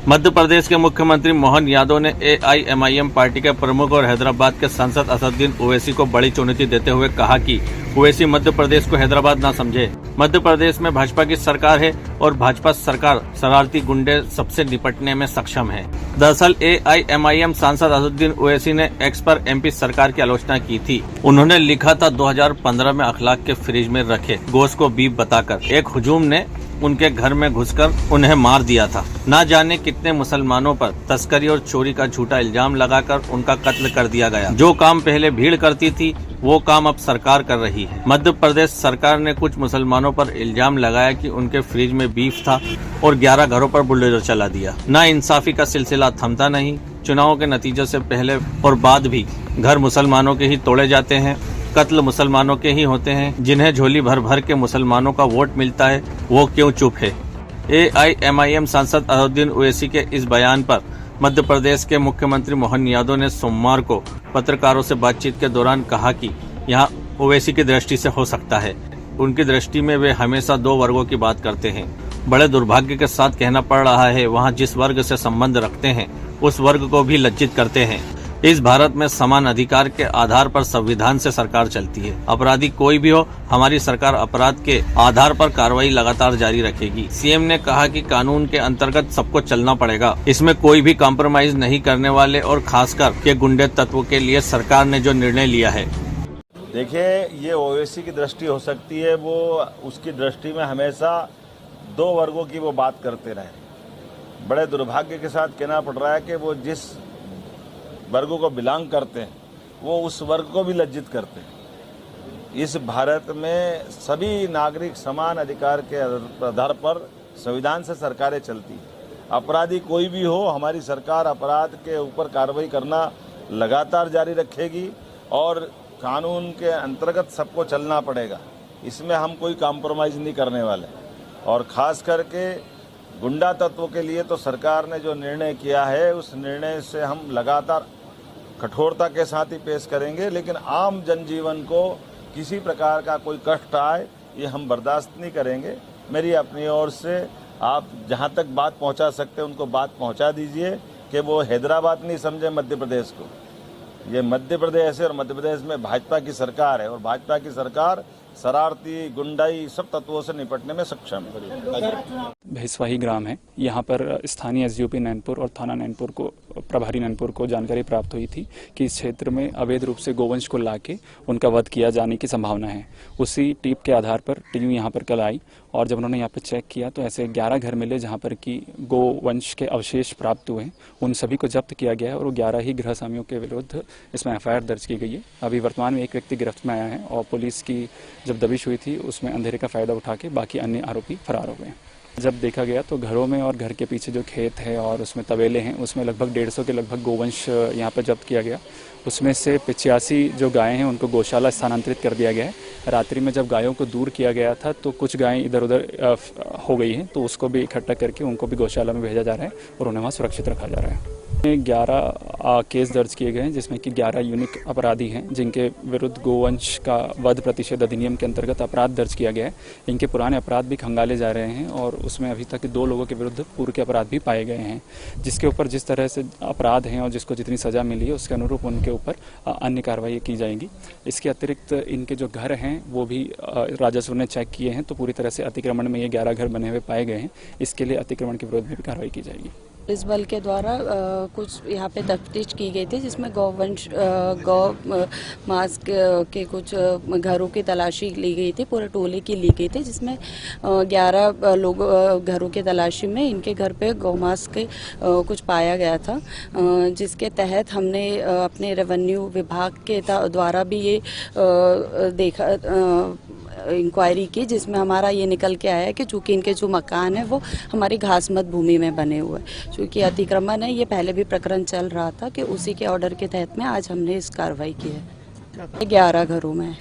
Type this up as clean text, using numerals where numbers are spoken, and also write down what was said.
मध्य प्रदेश के मुख्यमंत्री मोहन यादव ने AIMIM पार्टी के प्रमुख और हैदराबाद के सांसद असदुद्दीन ओवैसी को बड़ी चुनौती देते हुए कहा कि ओवैसी मध्य प्रदेश को हैदराबाद न समझे। मध्य प्रदेश में भाजपा की सरकार है और भाजपा सरकार शरारती गुंडे सबसे निपटने में सक्षम है। दरअसल AIMIM सांसद असदुद्दीन ओवैसी ने एक्स पर MP सरकार की आलोचना की थी। उन्होंने लिखा था 2015 में अखलाक के फ्रिज में रखे गोश्त को बीफ बताकर एक हुजूम ने उनके घर में घुसकर उन्हें मार दिया था। ना जाने कितने मुसलमानों पर तस्करी और चोरी का झूठा इल्जाम लगाकर उनका कत्ल कर दिया गया। जो काम पहले भीड़ करती थी वो काम अब सरकार कर रही है। मध्य प्रदेश सरकार ने कुछ मुसलमानों पर इल्जाम लगाया कि उनके फ्रिज में बीफ था और 11 घरों पर बुलडोजर चला दिया। ना इंसाफी का सिलसिला थमता नहीं। चुनाव के नतीजों से पहले और बाद भी घर मुसलमानों के ही तोड़े जाते हैं। कत्ल मुसलमानों के ही होते हैं। जिन्हें झोली भर भर के मुसलमानों का वोट मिलता है वो क्यों चुप है। AIMIM सांसद असदुद्दीन ओवैसी के इस बयान पर मध्य प्रदेश के मुख्यमंत्री मोहन यादव ने सोमवार को पत्रकारों से बातचीत के दौरान कहा कि यहाँ ओवैसी की दृष्टि से हो सकता है। उनकी दृष्टि में वे हमेशा दो वर्गों की बात करते हैं। बड़े दुर्भाग्य के साथ कहना पड़ रहा है, वहाँ जिस वर्ग से संबंध रखते हैं उस वर्ग को भी लज्जित करते हैं। इस भारत में समान अधिकार के आधार पर संविधान से सरकार चलती है। अपराधी कोई भी हो, हमारी सरकार अपराध के आधार पर कार्रवाई लगातार जारी रखेगी। CM ने कहा कि कानून के अंतर्गत सबको चलना पड़ेगा। इसमें कोई भी कॉम्प्रोमाइज नहीं करने वाले और खासकर के गुंडे तत्व के लिए सरकार ने जो निर्णय लिया है। देखिए, ये ओवैसी की दृष्टि हो सकती है। वो उसकी दृष्टि में हमेशा दो वर्गों की वो बात करते रहे। बड़े दुर्भाग्य के साथ कहना पड़ रहा है कि वो जिस वर्गों को बिलोंग करते हैं वो उस वर्ग को भी लज्जित करते हैं। इस भारत में सभी नागरिक समान अधिकार के आधार पर संविधान से सरकारें चलती हैं। अपराधी कोई भी हो, हमारी सरकार अपराध के ऊपर कार्रवाई करना लगातार जारी रखेगी और कानून के अंतर्गत सबको चलना पड़ेगा। इसमें हम कोई कॉम्प्रोमाइज़ नहीं करने वाले। और ख़ास करके गुंडा तत्वों के लिए तो सरकार ने जो निर्णय किया है उस निर्णय से हम लगातार कठोरता के साथ ही पेश करेंगे। लेकिन आम जनजीवन को किसी प्रकार का कोई कष्ट आए ये हम बर्दाश्त नहीं करेंगे। मेरी अपनी ओर से आप जहां तक बात पहुंचा सकते हैं उनको बात पहुंचा दीजिए कि वो हैदराबाद नहीं समझे मध्य प्रदेश को। ये मध्य प्रदेश है और मध्य प्रदेश में भाजपा की सरकार है और भाजपा की सरकार शरारती गुंडाई सब तत्वों से निपटने में सक्षम है। भैंसवाही ग्राम है। यहाँ पर स्थानीय SDOP नैनपुर और थाना नैनपुर को प्रभारी नैनपुर को जानकारी प्राप्त हुई थी कि इस क्षेत्र में अवैध रूप से गोवंश को लाके उनका वध किया जाने की संभावना है। उसी टिप के आधार पर टीम यहाँ पर कल आई और जब उन्होंने यहाँ पर चेक किया तो ऐसे 11 घर मिले जहाँ पर कि गोवंश के अवशेष प्राप्त हुए। उन सभी को जब्त किया गया और 11 ही गृहस्वामियों के विरुद्ध इसमें FIR दर्ज की गई है। अभी वर्तमान में एक व्यक्ति गिरफ्त में आया है और पुलिस की जब दबिश हुई थी उसमें अंधेरे का फायदा उठा के बाकी अन्य आरोपी फरार हो गए। जब देखा गया तो घरों में और घर के पीछे जो खेत है और उसमें तबेले हैं उसमें लगभग 150 के लगभग गोवंश यहाँ पर जब्त किया गया। उसमें से 85 जो गायें हैं उनको गौशाला स्थानांतरित कर दिया गया है। रात्रि में जब गायों को दूर किया गया था तो कुछ गायें इधर उधर हो गई हैं तो उसको भी इकट्ठा करके उनको भी गौशाला में भेजा जा रहा है और उन्हें वहाँ सुरक्षित रखा जा रहा है। 11 केस दर्ज किए गए हैं जिसमें कि 11 यूनिक अपराधी हैं जिनके विरुद्ध गोवंश का वध प्रतिषेध अधिनियम के अंतर्गत अपराध दर्ज किया गया है। इनके पुराने अपराध भी खंगाले जा रहे हैं और उसमें अभी तक 2 लोगों के विरुद्ध पूर्व के अपराध भी पाए गए हैं। जिसके ऊपर जिस तरह से अपराध हैं और जिसको जितनी सजा मिली है उसके अनुरूप उनके ऊपर अन्य कार्रवाई की जाएंगी। इसके अतिरिक्त इनके जो घर हैं वो भी राजस्व ने चेक किए हैं तो पूरी तरह से अतिक्रमण में ये 11 घर बने हुए पाए गए हैं। इसके लिए अतिक्रमण के विरोध में भी कार्रवाई की जाएगी। पुलिस बल के द्वारा कुछ यहाँ पे तफ्तीश की गई थी जिसमें गौवंश गौ मांस के कुछ घरों की तलाशी ली गई थी। पूरे टोले की ली गई थी जिसमें 11 लोग घरों की तलाशी में इनके घर पे गौमांस के कुछ पाया गया था, जिसके तहत हमने अपने रेवेन्यू विभाग के द्वारा भी ये देखा इंक्वायरी की जिसमें हमारा ये निकल के आया है कि चूंकि इनके जो मकान है वो हमारी घासमत भूमि में बने हुए हैं। चूँकि अतिक्रमण है, ये पहले भी प्रकरण चल रहा था कि उसी के ऑर्डर के तहत में आज हमने इस कार्रवाई की है। 11 घरों में